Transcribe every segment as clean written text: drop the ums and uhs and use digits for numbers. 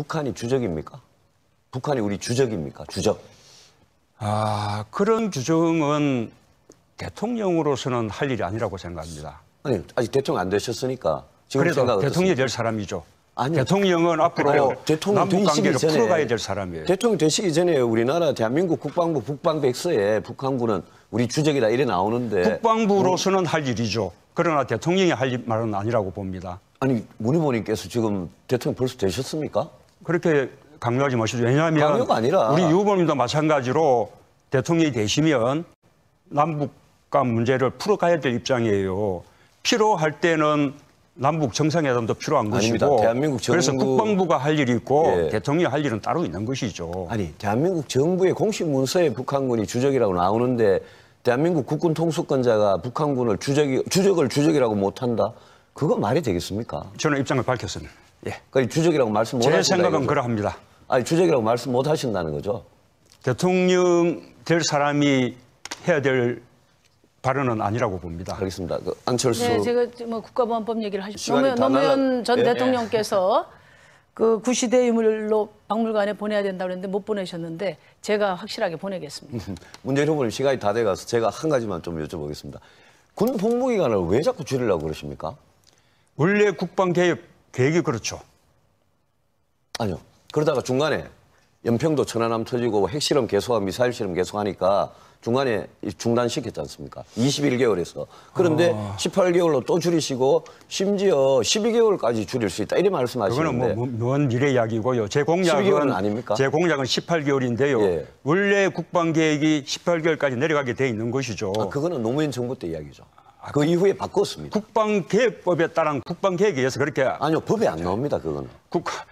북한이 주적입니까? 북한이 우리 주적입니까? 주적. 그런 규정은 대통령으로서는 할 일이 아니라고 생각합니다. 아니, 아직 대통령 안 되셨으니까. 지금 그래도 생각 대통령이 될 사람이죠. 아니요. 대통령은 앞으로 대통령 남북 관계를 되시기 전에, 풀어가야 될 사람이에요. 대통령 되시기 전에 우리나라 대한민국 국방부 북방백서에 북한군은 우리 주적이다 이래 나오는데. 국방부로서는 할 일이죠. 그러나 대통령이 할 말은 아니라고 봅니다. 아니, 문 후보님께서 지금 대통령 벌써 되셨습니까? 그렇게 강요하지 마시죠. 왜냐하면 강요가 아니라 우리 유 후보님도 마찬가지로 대통령이 되시면 남북 간 문제를 풀어가야 될 입장이에요. 필요할 때는 남북 정상회담도 필요한 아닙니다. 것이고 대한민국 정부... 그래서 국방부가 할 일이 있고 예. 대통령이 할 일은 따로 있는 것이죠. 아니, 대한민국 정부의 공식 문서에 북한군이 주적이라고 나오는데 대한민국 국군 통수권자가 북한군을 주적이라고 못한다? 그거 말이 되겠습니까? 저는 입장을 밝혔습니다. 예. 그러니까 주적이라고 말씀 못 제 하신다. 생각은 이거죠? 그러합니다. 아니, 주적이라고 말씀 못 하신다는 거죠? 대통령 될 사람이 해야 될 발언은 아니라고 봅니다. 알겠습니다. 그 안철수. 네, 제가 뭐 국가보안법 얘기를 하시죠. 시간이 다 노무현 전 예. 대통령께서 그 구시대 유물로 박물관에 보내야 된다고 그랬는데 못 보내셨는데 제가 확실하게 보내겠습니다. 문재인 후보님 시간이 다 돼가서 제가 한 가지만 좀 여쭤보겠습니다. 군 복무기간을 왜 자꾸 줄이려고 그러십니까? 원래 국방개혁 계획이 그렇죠. 아니요. 그러다가 중간에 연평도 천안함 터지고 핵실험 계속하고 미사일 실험 계속하니까 중간에 중단시켰지 않습니까? 21개월에서. 그런데 18개월로 또 줄이시고 심지어 12개월까지 줄일 수 있다. 이래 말씀하시는데. 그거는 먼 미래 이야기고요. 제 12개월은 공약은 아닙니까? 제 공약은 18개월인데요. 예. 원래 국방계획이 18개월까지 내려가게 돼 있는 것이죠. 그거는 노무현 정부 때 이야기죠. 그 이후에 바꿨습니다. 국방계획법에 따른 국방계획에 의해서 그렇게 아니요. 법에 안 나옵니다. 그거는.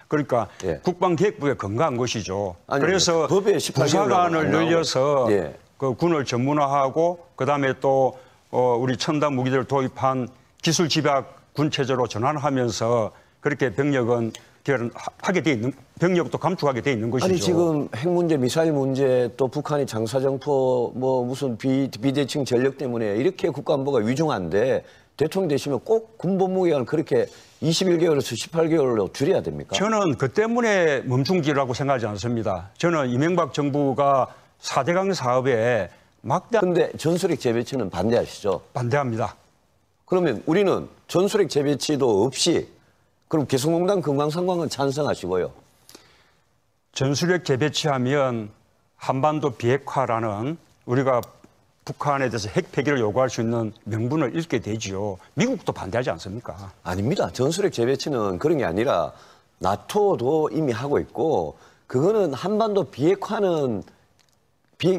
그러니까 예. 국방계획법에 근거한 것이죠. 아니요. 그래서 법에 18개월 부사관을 안 나오고. 늘려서 예. 그 군을 전문화하고 그다음에 또 우리 첨단 무기들을 도입한 기술 집약 군 체제로 전환하면서 그렇게 병력은 하게 돼 있는 병력도 감축하게 돼 있는 것이죠. 아니 지금 핵 문제, 미사일 문제, 또 북한이 장사정포 뭐 무슨 비대칭 전력 때문에 이렇게 국가안보가 위중한데 대통령 되시면 꼭 군복무기간을 그렇게 21개월에서 18개월로 줄여야 됩니까? 저는 그 때문에 멈춘기라고 생각하지 않습니다. 저는 이명박 정부가 4대강 사업에 막대한 근데 전술핵 재배치는 반대하시죠? 반대합니다. 그러면 우리는 전술핵 재배치도 없이 그럼 개성공단 금강산관은 찬성하시고요. 전술핵 재배치하면 한반도 비핵화라는 우리가 북한에 대해서 핵 폐기를 요구할 수 있는 명분을 잃게 되지요. 미국도 반대하지 않습니까? 아닙니다. 전술핵 재배치는 그런 게 아니라 나토도 이미 하고 있고 그거는 한반도 비핵화는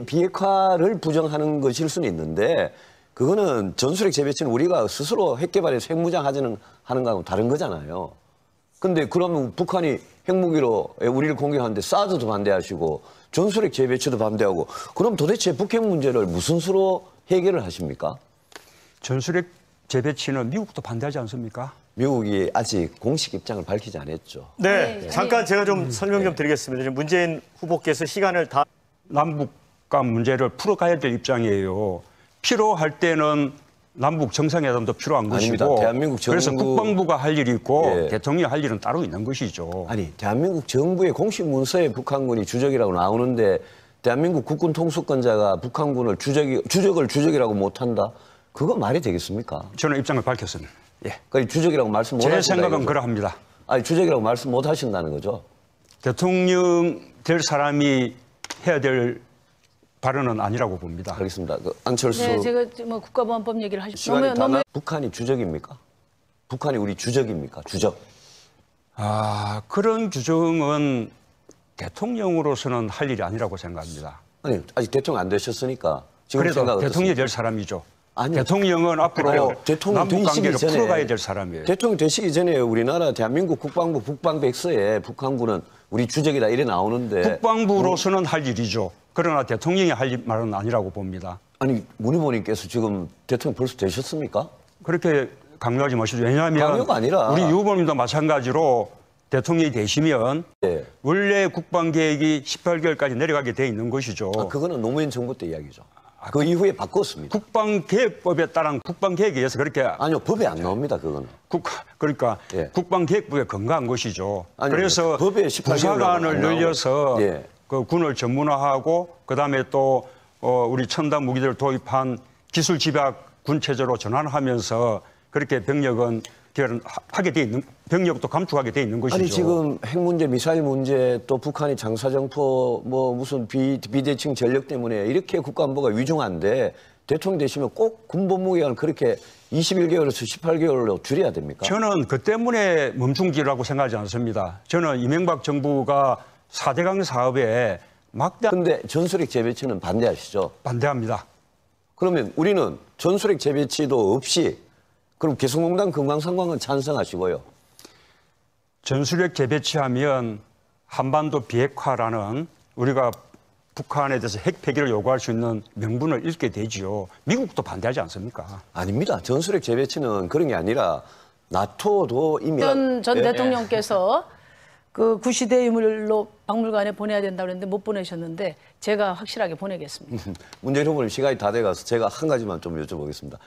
비핵화를 부정하는 것일 수는 있는데 그거는 전술핵 재배치는 우리가 스스로 핵 개발해서 핵무장 하는 거하고 다른 거잖아요. 근데 그러면 북한이 핵무기로 우리를 공격하는데 사드도 반대하시고 전술핵 재배치도 반대하고 그럼 도대체 북핵 문제를 무슨 수로 해결을 하십니까? 전술핵 재배치는 미국도 반대하지 않습니까? 미국이 아직 공식 입장을 밝히지 않았죠. 네, 잠깐 제가 좀 설명 좀 드리겠습니다. 지금 문재인 후보께서 시간을 다 남북 간 문제를 풀어가야 될 입장이에요. 필요할 때는 남북 정상회담도 필요한 아닙니다. 것이고 대한민국 정부... 그래서 국방부가 할 일이 있고 예. 대통령이 할 일은 따로 있는 것이죠. 아니 대한민국 정부의 공식 문서에 북한군이 주적이라고 나오는데 대한민국 국군 통수권자가 북한군을 주적이라고 못한다? 그거 말이 되겠습니까? 저는 입장을 밝혔습니다. 예. 그러니까 주적이라고 말씀 못 제 하신다. 생각은 이거죠? 그러합니다. 아니 주적이라고 말씀 못 하신다는 거죠? 대통령 될 사람이 해야 될 발언은 아니라고 봅니다. 알겠습니다. 그 안철수. 네, 제가 뭐 국가보안법 얘기를 하시죠. 시간이 다 나... 북한이 주적입니까? 북한이 우리 주적입니까? 주적. 그런 규정은 대통령으로서는 할 일이 아니라고 생각합니다. 아니 아직 대통령 안 되셨으니까 지금 그래도 생각 대통령이 될 사람이죠. 아니요. 대통령은 앞으로 대통령 남북 관계를 되시기 전에 풀어가야 될 사람이에요. 대통령 되시기 전에 우리나라 대한민국 국방부 북방백서에 북한군은 우리 주적이다 이래 나오는데 국방부로서는 할 일이죠. 그러나 대통령이 할 말은 아니라고 봅니다. 아니 문 후보님께서 지금 대통령 벌써 되셨습니까? 그렇게 강요하지 마시죠. 왜냐하면 강요가 아니라 우리 유 후보님도 마찬가지로 대통령이 되시면 예. 원래 국방계획이 18개월까지 내려가게 돼 있는 것이죠. 그거는 노무현 정부 때 이야기죠. 그 이후에 바꿨습니다. 국방계획법에 따른 국방계획에 의해서 그렇게 아니요, 법에 안 나옵니다, 그거는. 그러니까 예. 국방계획법에 근거한 것이죠. 아니요, 그래서 법에 18개월 부사관을 안 나오고. 늘려서 예. 그 군을 전문화하고 그다음에 또 우리 첨단 무기들을 도입한 기술 집약 군 체제로 전환하면서 그렇게 병력은 하게 돼 있는 병력도 감축하게 돼 있는 것이죠. 아니 지금 핵 문제, 미사일 문제, 또 북한이 장사정포 뭐 무슨 비대칭 전력 때문에 이렇게 국가안보가 위중한데 대통령 되시면 꼭 군복무기간을 그렇게 21개월에서 18개월로 줄여야 됩니까? 저는 그 때문에 멈춘기라고 생각하지 않습니다. 저는 이명박 정부가 4대강 사업에 막대한 근데 전술핵 재배치는 반대하시죠? 반대합니다. 그러면 우리는 전술핵 재배치도 없이 그럼 개성공단 금강산관은 찬성하시고요. 전술핵 재배치하면 한반도 비핵화라는 우리가 북한에 대해서 핵 폐기를 요구할 수 있는 명분을 잃게 되지요. 미국도 반대하지 않습니까? 아닙니다. 전술핵 재배치는 그런 게 아니라 나토도 이미 전 예, 대통령께서 그 구시대유물로 박물관에 보내야 된다고 그랬는데 못 보내셨는데 제가 확실하게 보내겠습니다. 문재인 후보님 시간이 다 돼가서 제가 한 가지만 좀 여쭤보겠습니다.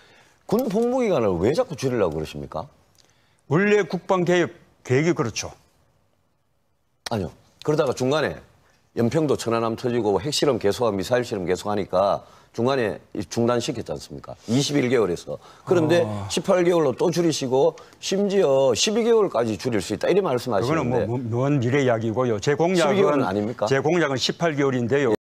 군 복무기간을 왜 자꾸 줄이려고 그러십니까? 원래 국방계획이 그렇죠. 아니요. 그러다가 중간에 연평도 천안함 터지고 핵실험 계속하고 미사일 실험 계속하니까 중간에 중단시켰지 않습니까? 21개월에서. 그런데 18개월로 또 줄이시고 심지어 12개월까지 줄일 수 있다. 이래 말씀하시는데. 그거는 먼 미래 이야기고요. 제 12개월은 아닙니까? 제 공약은 18개월인데요.